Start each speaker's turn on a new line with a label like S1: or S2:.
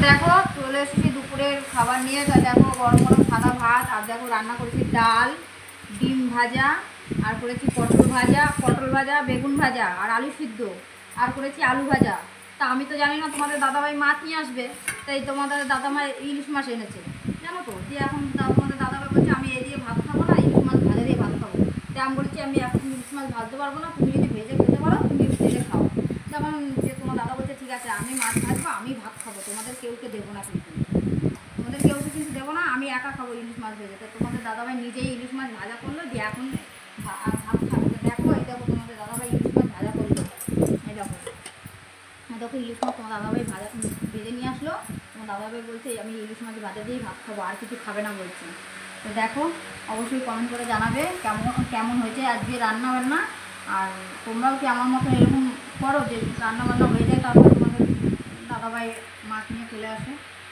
S1: দেখো চলে এসেছি দুপুরের খাবার নিয়ে। তা দেখো গরম গরম সাদা ভাত, আর দেখো রান্না করেছি ডাল, ডিম ভাজা, আর করেছি পটল ভাজা, বেগুন ভাজা, আর আলু সিদ্ধ, আর করেছি আলু ভাজা। তা আমি তো জানি না তোমাদের দাদাভাই মাছ নিয়ে আসবে, তাই তোমাদের দাদাভাই ইলিশ মাছ এনেছে, জানো তো। দিয়ে এখন তোমাদের দাদাভাই বলছে আমি এই দিয়ে ভাত খাবো না, ইলিশ মাছ ভাজা দিয়ে ভাত খাবো। তাই আমি বলছি আমি এখন ইলিশ মাছ ভাজতে পারবো না, তুমি যদি ভেজে খেতে পারো তুমি ভেজে খাও। তখন যে তোমার দাদা বলছে ঠিক আছে আমি মাছ ভাজবো, আমি ভাত খাবো, তোমাদের কেউকে দেবো না, কিন্তু তোমাদের কেউকে কিন্তু দেবো না, আমি একা খাবো ইলিশ মাছ ভেজে। তো তোমাদের দাদাভাই নিজেই ইলিশ মাছ ভাজা করলো, দিয়ে এখন ভাত খাবে। তো দেখো এই দেখো তোমাদের দাদাভাই ইলিশ মাছ ভাজা করলো, এই দেখো ইলিশ মাছ তোমার দাদাভাই ভাজা ভেজে নিয়ে আসলো। তোমার দাদাভাই বলছে আমি ইলিশ মাছ ভাজা দিয়েই ভাত খাবো, আর কিছু খাবে না বলছে। তো দেখো অবশ্যই কমেন্ট করে জানাবে কেমন কেমন হয়েছে আজকে রান্না বান্না। আর তোমরাও কি আমার মতো এরকম করো যে রান্না বান্না হয়ে যায় তারপর তোমাদের দাদাভাই মাছ নিয়ে চলে আসে?